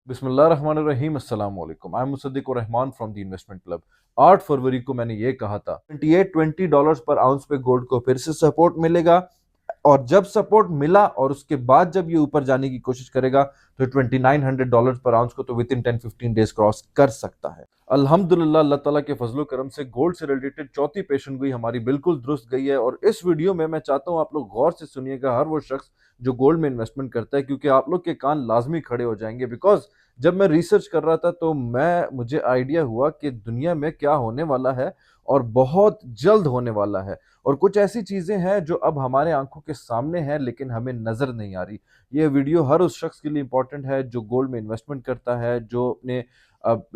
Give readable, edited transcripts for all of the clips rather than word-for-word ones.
बिस्मिल्लाहिर्रहमानिर्रहीम अस्सलाम वालेकुम। आई am Musaddiq Rahman from the investment club. 8 फरवरी को मैंने ये कहा था 28-20 डॉलर्स पर आउंस पे गोल्ड को फिर से सपोर्ट मिलेगा, और जब सपोर्ट मिला और उसके बाद जब ये ऊपर जाने की कोशिश करेगा तो $2900 पर आउंस को तो विद इन 10-15 डेज क्रॉस कर सकता है। अल्हम्दुलिल्लाह, अल्लाह ताला के फजलो करम से गोल्ड से रिलेटेड चौथी पेशन गोई हमारी बिल्कुल दुरुस्त गई है। और इस वीडियो में मैं चाहता हूं आप लोग गौर से सुनिएगा, हर वो शख्स जो गोल्ड में इन्वेस्टमेंट करता है, क्योंकि आप लोग के कान लाजमी खड़े हो जाएंगे। बिकॉज जब मैं रिसर्च कर रहा था तो मुझे आइडिया हुआ कि दुनिया में क्या होने वाला है और बहुत जल्द होने वाला है, और कुछ ऐसी चीजें हैं जो अब हमारे आंखों के सामने हैं लेकिन हमें नजर नहीं आ रही। ये वीडियो हर उस शख्स के लिए इंपॉर्टेंट है जो गोल्ड में इन्वेस्टमेंट करता है, जो अपने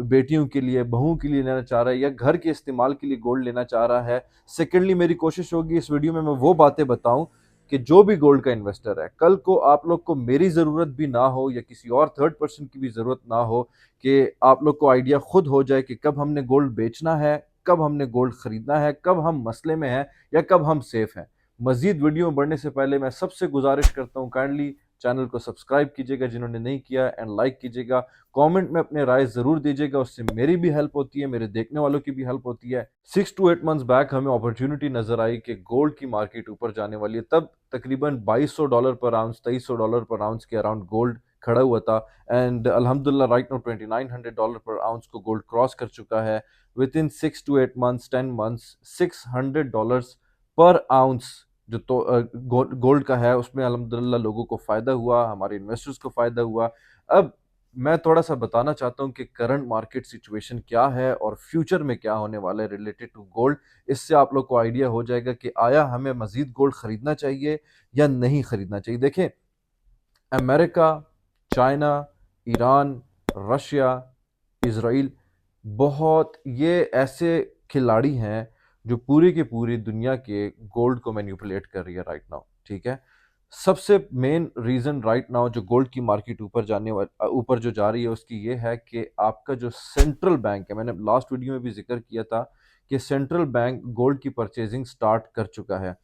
बेटियों के लिए, बहू के लिए लेना चाह रहा है, या घर के इस्तेमाल के लिए गोल्ड लेना चाह रहा है। सेकेंडली, मेरी कोशिश होगी इस वीडियो में मैं वो बातें बताऊं कि जो भी गोल्ड का इन्वेस्टर है, कल को आप लोग को मेरी ज़रूरत भी ना हो या किसी और थर्ड पर्सन की भी ज़रूरत ना हो, कि आप लोग को आइडिया खुद हो जाए कि कब हमने गोल्ड बेचना है, कब हमने गोल्ड खरीदना है, कब हम मसले में हैं या कब हम सेफ हैं। मजीद वीडियो में बढ़ने से पहले मैं सबसे गुजारिश करता हूँ, काइंडली चैनल को सब्सक्राइब कीजिएगा जिन्होंने नहीं किया, एंड लाइक कीजिएगा। कमेंट में अपने राय ज़रूर दीजिएगा, उससे मेरी भी हेल्प होती है, मेरे देखने वालों की भी हेल्प होती है। 6 to 8 मंथ्स बैक हमें अपॉर्चुनिटी नजर आई कि गोल्ड की मार्केट ऊपर जाने वाली है। तब तकरीबन $2200 पर आउंस, $2300 पर आउंस के अराउंड गोल्ड खड़ा हुआ था। एंड अल्हम्दुलिल्लाह राइट नाउ $2900 पर आउंस को गोल्ड क्रॉस कर चुका है। With in 6 to 8 months, 10 months, $600 पर आउंस जो तो गोल्ड का है, उसमें अल्हम्दुलिल्लाह लोगों को फायदा हुआ, हमारे इन्वेस्टर्स को फायदा हुआ। अब मैं थोड़ा सा बताना चाहता हूँ कि करंट मार्केट सिचुएशन क्या है और फ्यूचर में क्या होने वाला है रिलेटेड टू गोल्ड। इससे आप लोग को आइडिया हो जाएगा कि आया हमें मजीद गोल्ड खरीदना चाहिए या नहीं खरीदना चाहिए। देखें, America, China, Iran, Russia, Israel, बहुत ये ऐसे खिलाड़ी हैं जो पूरी की पूरी दुनिया के गोल्ड को मैनिपुलेट कर रही है राइट नाउ। ठीक है, सबसे मेन रीजन राइट नाउ जो गोल्ड की मार्केट ऊपर जो जा रही है उसकी ये है कि आपका जो सेंट्रल बैंक है, मैंने लास्ट वीडियो में भी जिक्र किया था कि सेंट्रल बैंक गोल्ड की परचेजिंग स्टार्ट कर चुका है।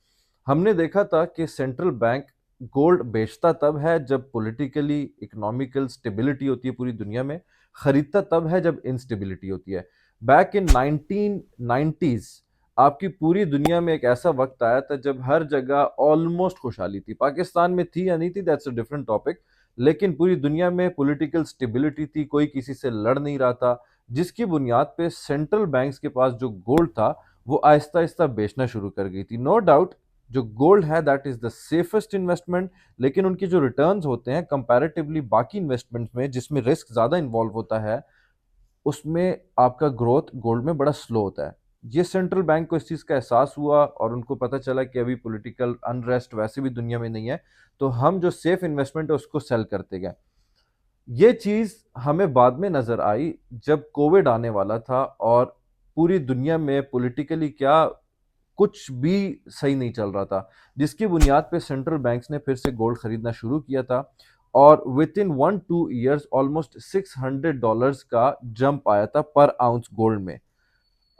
हमने देखा था कि सेंट्रल बैंक गोल्ड बेचता तब है जब पॉलिटिकली इकोनॉमिकल स्टेबिलिटी होती है पूरी दुनिया में, खरीदता तब है जब इंस्टेबिलिटी होती है। बैक इन 1990s आपकी पूरी दुनिया में एक ऐसा वक्त आया था जब हर जगह ऑलमोस्ट खुशहाली थी। पाकिस्तान में थी या नहीं थी, दैट्स अ डिफरेंट टॉपिक, लेकिन पूरी दुनिया में पॉलिटिकल स्टेबिलिटी थी, कोई किसी से लड़ नहीं रहा था, जिसकी बुनियाद पे सेंट्रल बैंक्स के पास जो गोल्ड था वो आहिस्ता आहिस्ता बेचना शुरू कर गई थी। नो डाउट जो गोल्ड है that is the safest investment, लेकिन उनके जो रिटर्न्स होते हैं कंपैरेटिवली बाकी इन्वेस्टमेंट में जिसमें रिस्क ज्यादा इन्वॉल्व होता है, उसमें आपका ग्रोथ गोल्ड में बड़ा स्लो होता है। ये सेंट्रल बैंक को इस चीज़ का एहसास हुआ और उनको पता चला कि अभी पॉलिटिकल अनरेस्ट वैसे भी दुनिया में नहीं है, तो हम जो सेफ इन्वेस्टमेंट है उसको सेल करते गए। ये चीज़ हमें बाद में नज़र आई जब कोविड आने वाला था और पूरी दुनिया में पॉलिटिकली क्या कुछ भी सही नहीं चल रहा था, जिसकी बुनियाद पे सेंट्रल बैंक्स ने फिर से गोल्ड खरीदना शुरू किया था। और विद इन 1-2 ईयर्स ऑलमोस्ट $600 का जंप आया था पर आउंस गोल्ड में।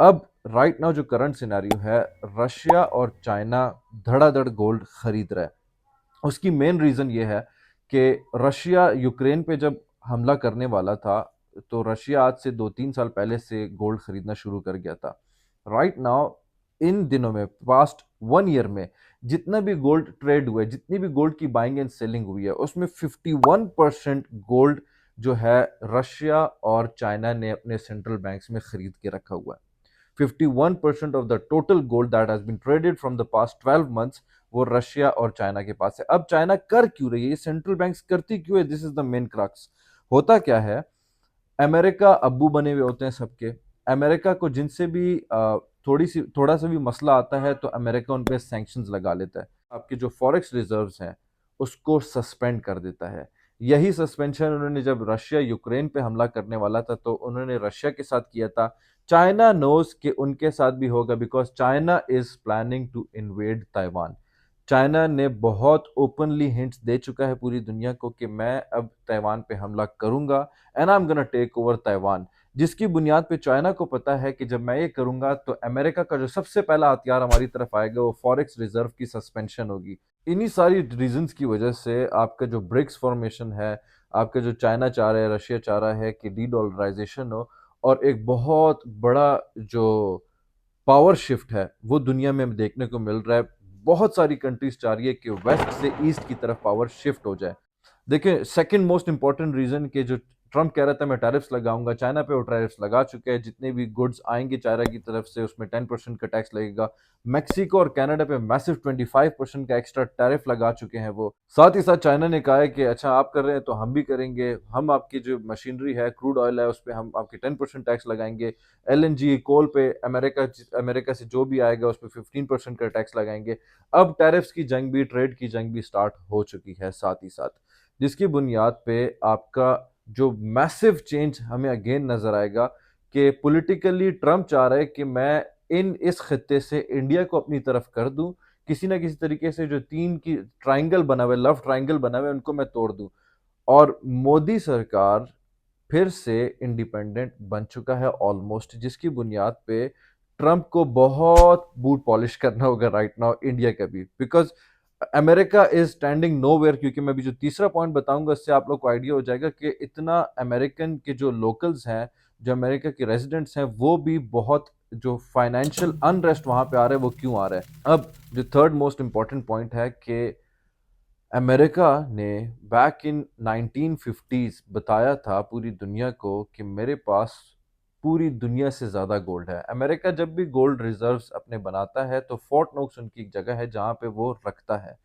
अब राइट नाउ जो करंट सिनेरियो है, रशिया और चाइना धड़ाधड़ गोल्ड खरीद रहा है। उसकी मेन रीजन ये है कि रशिया यूक्रेन पे जब हमला करने वाला था तो रशिया आज से 2-3 साल पहले से गोल्ड खरीदना शुरू कर गया था। राइट नाउ इन दिनों में पास्ट 1 ईयर में जितना भी गोल्ड ट्रेड हुआ है, जितनी भी गोल्ड की बाइंग एंड सेलिंग हुई है, उसमें 51% गोल्ड जो है रशिया और चाइना ने अपने सेंट्रल बैंक्स में खरीद के रखा हुआ है। 51% of the total gold that has been traded from the past 12 months वो रशिया और चाइना के पास है। अब चाइना कर क्यों रही है, ये सेंट्रल बैंक्स करती क्यों है, this is the main crux. होता क्या है, अमेरिका अब्बू बने हुए होते हैं सबके। अमेरिका को जिनसे भी थोड़ा सा भी मसला आता है तो अमेरिका उन पे सैंक्शंस लगा लेता है, आपके जो फॉरेक्स रिजर्व्स हैं उसको सस्पेंड कर देता है। यही सस्पेंशन उन्होंने जब रशिया यूक्रेन पे हमला करने वाला था तो उन्होंने रशिया के साथ किया था। चाइना नोज कि उनके साथ भी होगा, because China is planning to invade Taiwan. China ने बहुत ओपनली हिंट्स दे चुका है पूरी दुनिया को कि मैं अब ताइवान पे हमला करूंगा and I am gonna take over Taiwan, जिसकी बुनियाद पे चाइना को पता है कि जब मैं ये करूंगा तो अमेरिका का जो सबसे पहला हथियार हमारी तरफ आएगा वो फॉरेक्स रिजर्व की सस्पेंशन होगी। इन्हीं सारी रीजंस की वजह से आपका जो ब्रिक्स फॉर्मेशन है, आपका जो चाइना चाह रहा है, रशिया चाह रहा है कि डी डॉलराइजेशन हो, और एक बहुत बड़ा जो पावर शिफ्ट है वो दुनिया में देखने को मिल रहा है। बहुत सारी कंट्रीज चाह रही है कि वेस्ट से ईस्ट की तरफ पावर शिफ्ट हो जाए। देखिए, सेकंड मोस्ट इंपॉर्टेंट रीजन कि जो ट्रम्प कह रहा था मैं टैरिफ्स लगाऊंगा, चाइना पे वो टैरिफ्स लगा चुके हैं। जितने भी गुड्स आएंगे चाइना की तरफ से उसमें 10% का टैक्स लगेगा। मैक्सिको और कनाडा पे मैसिव 25% का एक्स्ट्रा टैरिफ लगा चुके हैं वो। साथ ही साथ चाइना ने कहा है कि अच्छा आप कर रहे हैं तो हम भी करेंगे, हम आपकी जो मशीनरी है, क्रूड ऑयल है, उस पर हम आपके 10% टैक्स लगाएंगे। एलएनजी कोल पे अमेरिका से जो भी आएगा उस पर 15% का टैक्स लगाएंगे। अब टैरिफ्स की जंग भी, ट्रेड की जंग भी स्टार्ट हो चुकी है साथ ही साथ, जिसकी बुनियाद पे आपका जो मैसिव चेंज हमें अगेन नजर आएगा कि पॉलिटिकली ट्रम्प चाह रहा है कि मैं इस खत्ते से इंडिया को अपनी तरफ कर दूं, किसी ना किसी तरीके से जो तीन की ट्राइंगल बना हुआ है, लव ट्राइंगल बना हुआ है, उनको मैं तोड़ दूं। और मोदी सरकार फिर से इंडिपेंडेंट बन चुका है ऑलमोस्ट, जिसकी बुनियाद पे ट्रम्प को बहुत बूट पॉलिश करना होगा राइट नाउ इंडिया का भी, because America is standing nowhere. क्योंकि मैं अभी जो तीसरा पॉइंट बताऊंगा इससे आप लोग को आइडिया हो जाएगा कि इतना अमेरिकन के जो लोकल्स हैं, जो अमेरिका के रेजिडेंट्स हैं, वो भी बहुत जो फाइनेंशियल अनरेस्ट वहां पे आ रहा है वो क्यों आ रहा है। अब जो थर्ड मोस्ट इंपॉर्टेंट पॉइंट है कि अमेरिका ने बैक इन 1950s बताया था पूरी दुनिया को कि मेरे पास पूरी दुनिया से ज़्यादा गोल्ड है। अमेरिका जब भी गोल्ड रिजर्व्स अपने बनाता है तो फोर्ट नोक्स उनकी एक जगह है जहाँ पे वो रखता है।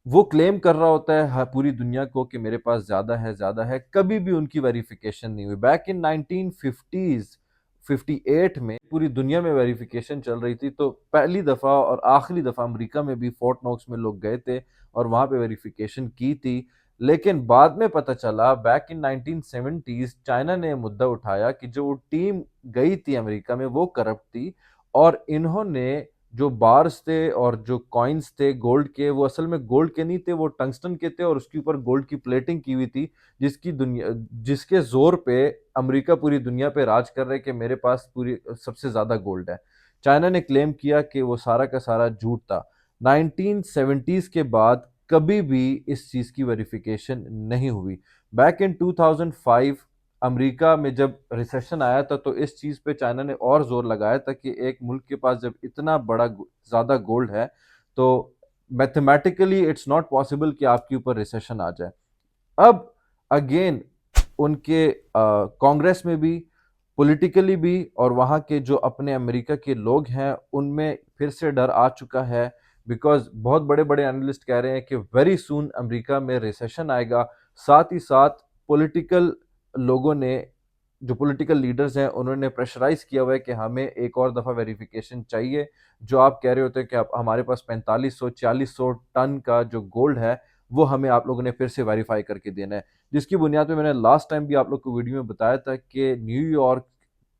वो क्लेम कर रहा होता है पूरी दुनिया को कि मेरे पास ज़्यादा है, ज़्यादा है। कभी भी उनकी वेरिफिकेशन नहीं हुई। बैक इन 1950s 58 में पूरी दुनिया में वेरिफिकेशन चल रही थी, तो पहली दफ़ा और आखिरी दफ़ा अमेरिका में भी फोर्ट नोक्स में लोग गए थे और वहाँ पे वेरिफिकेशन की थी। लेकिन बाद में पता चला बैक इन 1970s चाइना ने मुद्दा उठाया कि जो टीम गई थी अमेरिका में वो करप्ट थी, और इन्होंने जो बार्स थे और जो कॉइन्स थे गोल्ड के, वो असल में गोल्ड के नहीं थे, वो टंगस्टन के थे और उसके ऊपर गोल्ड की प्लेटिंग की हुई थी, जिसके जोर पे अमेरिका पूरी दुनिया पे राज कर रहे कि मेरे पास पूरी सबसे ज्यादा गोल्ड है। चाइना ने क्लेम किया कि वो सारा का सारा झूठ था। 1970s के बाद कभी भी इस चीज की वेरिफिकेशन नहीं हुई। बैक इन 2005 अमेरिका में जब रिसेशन आया था तो इस चीज पे चाइना ने और जोर लगाया था कि एक मुल्क के पास जब इतना बड़ा ज्यादा गोल्ड है तो मैथमेटिकली इट्स नॉट पॉसिबल कि आपके ऊपर रिसेशन आ जाए। अब अगेन उनके कांग्रेस में भी, पॉलिटिकली भी, और वहाँ के जो अपने अमेरिका के लोग हैं उनमें फिर से डर आ चुका है। बिकॉज बहुत बड़े बड़े एनालिस्ट कह रहे हैं कि वेरी सून अमेरिका में रिसेशन आएगा। साथ ही साथ पॉलिटिकल लोगों ने, जो पॉलिटिकल लीडर्स हैं, उन्होंने प्रेशराइज किया हुआ है कि हमें एक और दफ़ा वेरिफिकेशन चाहिए। जो आप कह रहे होते हैं कि आप हमारे पास 4500-4600 टन का जो गोल्ड है वो हमें आप लोगों ने फिर से वेरीफाई करके देना है। जिसकी बुनियाद पे मैंने लास्ट टाइम भी आप लोग को वीडियो में बताया था कि न्यूयॉर्क,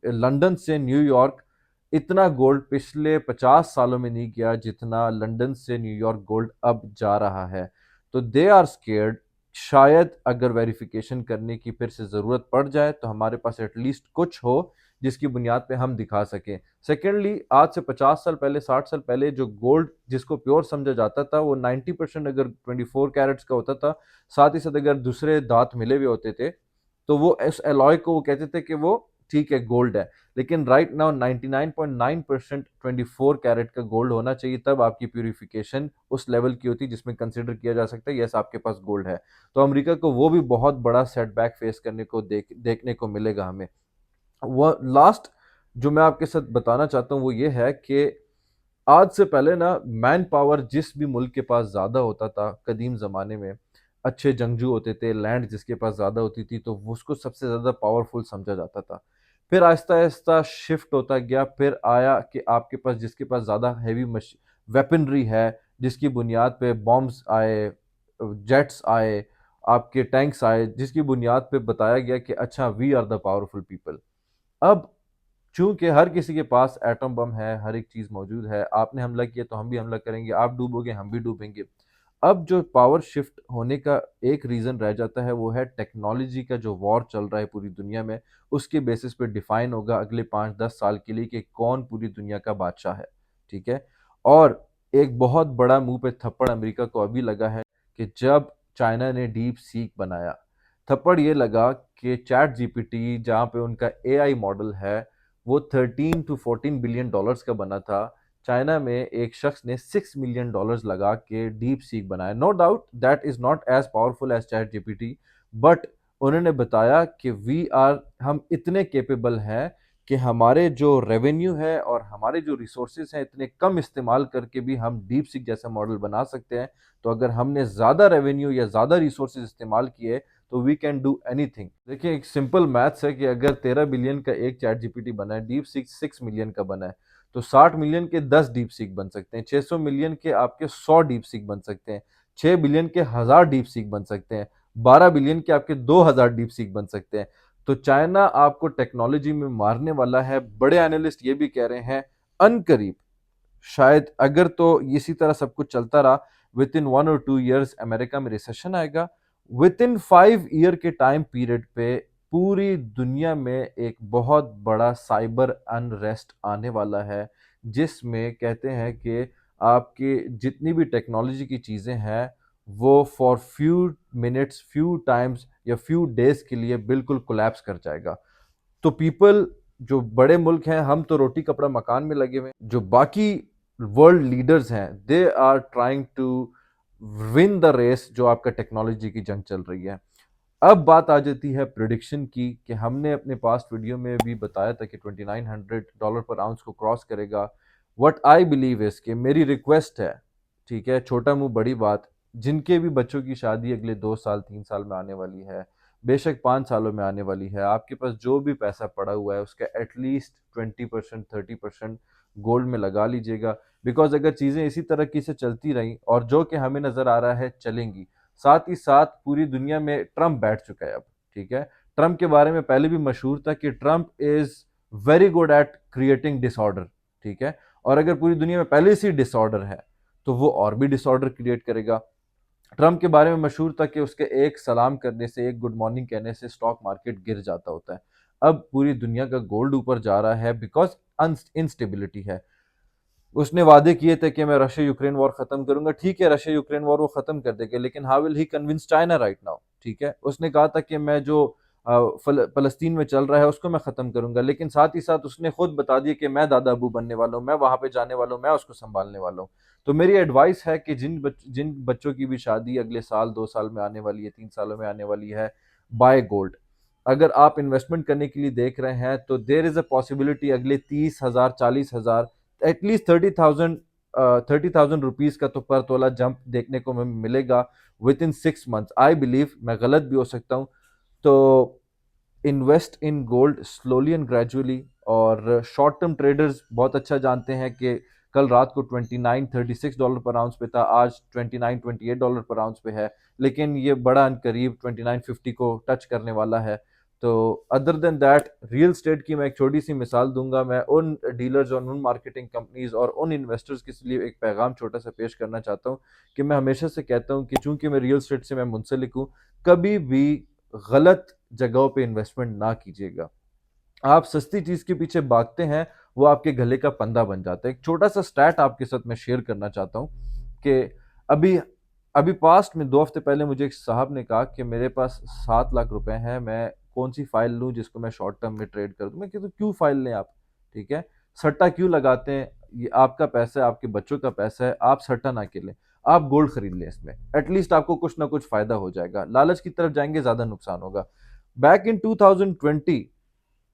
लंदन से न्यूयॉर्क इतना गोल्ड पिछले 50 सालों में नहीं गया जितना लंदन से न्यूयॉर्क गोल्ड अब जा रहा है। तो दे आर स्केर्ड, शायद अगर वेरिफिकेशन करने की फिर से ज़रूरत पड़ जाए तो हमारे पास एटलीस्ट कुछ हो जिसकी बुनियाद पे हम दिखा सकें। सेकेंडली, आज से 50 साल पहले, 60 साल पहले जो गोल्ड जिसको प्योर समझा जाता था वो 90% अगर 24 कैरेट्स का होता था, साथ ही साथ अगर दूसरे दांत मिले हुए होते थे तो वो इस एलॉय को वो कहते थे कि वो ठीक है गोल्ड है। लेकिन राइट नाउ 99.9% 24 कैरेट का गोल्ड होना चाहिए, तब आपकी प्यूरिफिकेशन उस लेवल की होती है जिसमें कंसिडर किया जा सकता है यस आपके पास गोल्ड है। तो अमेरिका को वो भी बहुत बड़ा सेटबैक फेस करने को देखने को मिलेगा हमें। वो लास्ट जो मैं आपके साथ बताना चाहता हूँ वो ये है कि आज से पहले ना मैन पावर जिस भी मुल्क के पास ज्यादा होता था कदीम जमाने में, अच्छे जंगजू होते थे, लैंड जिसके पास ज्यादा होती थी तो उसको सबसे ज्यादा पावरफुल समझा जाता था। फिर आहिस्ता आहिस्ता शिफ्ट होता गया, फिर आया कि आपके पास जिसके पास ज्यादा हैवी वेपनरी है, जिसकी बुनियाद पे बॉम्ब्स आए, जेट्स आए, आपके टैंक्स आए, जिसकी बुनियाद पे बताया गया कि अच्छा we are the powerful people. अब चूंकि हर किसी के पास एटम बम है, हर एक चीज मौजूद है, आपने हमला किया तो हम भी हमला करेंगे, आप डूबोगे हम भी डूबेंगे। अब जो पावर शिफ्ट होने का एक रीजन रह जाता है वो है टेक्नोलॉजी का जो वॉर चल रहा है पूरी दुनिया में, उसके बेसिस पे डिफाइन होगा अगले 5-10 साल के लिए कि कौन पूरी दुनिया का बादशाह है। ठीक है। और एक बहुत बड़ा मुंह पे थप्पड़ अमेरिका को अभी लगा है कि जब चाइना ने डीप सीक बनाया, थप्पड़ ये लगा कि चैट जीपीटी जहाँ पे उनका एआई मॉडल है वो 13 टू 14 बिलियन डॉलर्स का बना था। चाइना में एक शख्स ने 6 मिलियन डॉलर्स लगा के डीप सीक बनाया। No doubt that is not as powerful as ChatGPT, but उन्होंने बताया कि हम इतने केपेबल हैं कि हमारे जो रेवेन्यू है और हमारे जो रिसोर्सेज हैं इतने कम इस्तेमाल करके भी हम डीप सीक जैसा मॉडल बना सकते हैं। तो अगर हमने ज़्यादा रेवेन्यू या ज़्यादा रिसोर्सेज इस्तेमाल किए तो वी कैन डू एनीथिंग। देखिए एक सिंपल मैथ्स है कि अगर 13 बिलियन का एक चैट जीपीटी बना है, डीप सीक 6 मिलियन का बना है, तो 60 मिलियन के 10 डीप सीक बन सकते हैं, 600 मिलियन के आपके 100 डीप सीक बन सकते हैं, 6 बिलियन के 1000 डीप सीक बन सकते हैं, 12 बिलियन के आपके 2000 डीप सीक बन सकते हैं। तो चाइना आपको टेक्नोलॉजी में मारने वाला है। बड़े एनालिस्ट ये भी कह रहे हैं अनकरीब, शायद अगर तो इसी तरह सब कुछ चलता रहा, विद इन 1 और 2 ईयर्स अमेरिका में रिसेशन आएगा। विद इन 5 ईयर के टाइम पीरियड पे पूरी दुनिया में एक बहुत बड़ा साइबर अनरेस्ट आने वाला है, जिसमें कहते हैं कि आपकी जितनी भी टेक्नोलॉजी की चीज़ें हैं वो for few minutes, few times या फ्यू डेज के लिए बिल्कुल कोलैप्स कर जाएगा। तो पीपल, जो बड़े मुल्क हैं, हम तो रोटी कपड़ा मकान में लगे हुए हैं, जो बाकी वर्ल्ड लीडर्स हैं they are trying to win the race जो आपका टेक्नोलॉजी की जंग चल रही है। अब बात आ जाती है प्रिडिक्शन की कि हमने अपने पास्ट वीडियो में भी बताया था कि $2900 पर आउंस को क्रॉस करेगा। व्हाट आई बिलीव इज कि मेरी रिक्वेस्ट है, ठीक है, छोटा मुंह बड़ी बात, जिनके भी बच्चों की शादी अगले 2 साल 3 साल में आने वाली है, बेशक 5 सालों में आने वाली है, आपके पास जो भी पैसा पड़ा हुआ है उसका एटलीस्ट 20% 30% गोल्ड में लगा लीजिएगा। बिकॉज अगर चीज़ें इसी तरह से चलती रहीं और जो कि हमें नज़र आ रहा है चलेंगी, साथ ही साथ पूरी दुनिया में ट्रम्प बैठ चुका है अब, ठीक है। ट्रम्प के बारे में पहले भी मशहूर था कि Trump is very good at creating disorder, ठीक है। और अगर पूरी दुनिया में पहले से डिसऑर्डर है तो वो और भी डिसऑर्डर क्रिएट करेगा। ट्रम्प के बारे में मशहूर था कि उसके एक सलाम करने से, एक गुड मॉर्निंग कहने से स्टॉक मार्केट गिर जाता होता है। अब पूरी दुनिया का गोल्ड ऊपर जा रहा है बिकॉज इनस्टेबिलिटी है। उसने वादे किए थे कि मैं रशिया यूक्रेन वॉर खत्म करूंगा, ठीक है, रशिया यूक्रेन वॉर वो खत्म कर देगा, लेकिन how will he convince China right now, ठीक है। उसने कहा था कि मैं जो फलस्तीन में चल रहा है उसको मैं खत्म करूंगा, लेकिन साथ ही साथ उसने खुद बता दिया कि मैं दादा अबू बनने वाला हूँ, मैं वहां पे जाने वाला हूँ, मैं उसको संभालने वाला हूँ। तो मेरी एडवाइस है कि जिन बच्चों की भी शादी अगले साल 2 साल में आने वाली है, 3 सालों में आने वाली है, बाय गोल्ड। अगर आप इन्वेस्टमेंट करने के लिए देख रहे हैं तो देर इज अ पॉसिबिलिटी अगले 30,000 40,000, एटलीस्ट 30,000 रुपीज का तो पर तोला जंप देखने को हमें मिलेगा with in 6 months. I believe, मैं गलत भी हो सकता हूँ। तो invest in gold slowly and gradually. और शॉर्ट टर्म ट्रेडर्स बहुत अच्छा जानते हैं कि कल रात को $29-36 पर आउंस पे था, आज $29-28 पर आउंस पे है, लेकिन ये बड़ा करीब 2950 को टच करने वाला है। तो other than that, real estate की मैं एक छोटी सी मिसाल दूंगा। मैं उन डीलर्स और उन मार्केटिंग कंपनीज और उन इन्वेस्टर्स के लिए एक पैगाम छोटा सा पेश करना चाहता हूँ कि मैं हमेशा से कहता हूँ कि चूंकि मैं रियल स्टेट से मैं मुंसलिक हूँ, कभी भी गलत जगहों पे इन्वेस्टमेंट ना कीजिएगा। आप सस्ती चीज के पीछे भागते हैं, वो आपके गले का पंदा बन जाता है। एक छोटा सा स्टैट आपके साथ मैं शेयर करना चाहता हूँ कि अभी अभी पास्ट में 2 हफ्ते पहले मुझे एक साहब ने कहा कि मेरे पास 7 लाख रुपए हैं, मैं कौन सी फाइल लूं जिसको मैं शॉर्ट टर्म में ट्रेड कर दूं। मैं कहता हूं क्यों फाइल लें आप, ठीक है, सट्टा क्यों लगाते हैं, ये आपका पैसा है, आपके बच्चों का पैसा है, आप सट्टा ना खेलें, आप गोल्ड खरीद लें, इसमें एटलीस्ट आपको कुछ ना कुछ फायदा हो जाएगा। लालच की तरफ जाएंगे ज्यादा नुकसान होगा। बैक इन 2020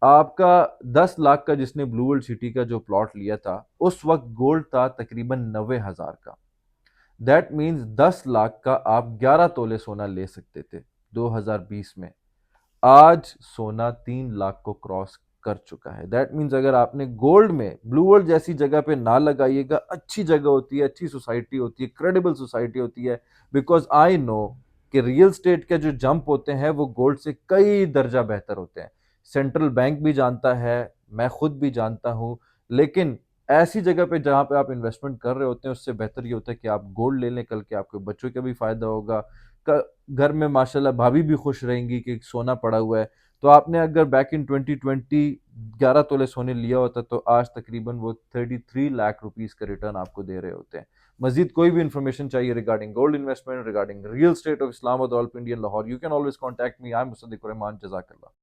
आपका 10 लाख का जिसने ब्लू वर्ल्ड सिटी का जो प्लॉट लिया था, उस वक्त गोल्ड था तकरीबन 90,000 का। दैट मीन्स 10 लाख का आप 11 तोले सोना ले सकते थे 2020 में। आज सोना 3 लाख को क्रॉस कर चुका है। दैट मीन्स अगर आपने गोल्ड में ब्लू वर्ल्ड जैसी जगह पे ना लगाइएगा, अच्छी जगह होती है, अच्छी सोसाइटी होती है, क्रेडिबल सोसाइटी होती है, बिकॉज आई नो कि रियल स्टेट के जो जंप होते हैं वो गोल्ड से कई दर्जा बेहतर होते हैं। सेंट्रल बैंक भी जानता है, मैं खुद भी जानता हूँ, लेकिन ऐसी जगह पे जहां पे आप इन्वेस्टमेंट कर रहे होते हैं उससे बेहतर ये होता है कि आप गोल्ड ले लें, कल के आपके बच्चों का भी फायदा होगा, घर में माशाल्लाह भाभी भी खुश रहेंगी कि सोना पड़ा हुआ है। तो आपने अगर बैक इन 2020 11 तोले सोने लिया होता तो आज तकरीबन वो 33 लाख रुपीस का रिटर्न आपको दे रहे होते हैं। मजीद कोई भी इंफॉर्मेशन चाहिए regarding gold investment, regarding real estate of Islamabad, Indian Lahore, you can always contact me. I am Musaddiq Rahman. जज़ाकल्लाह।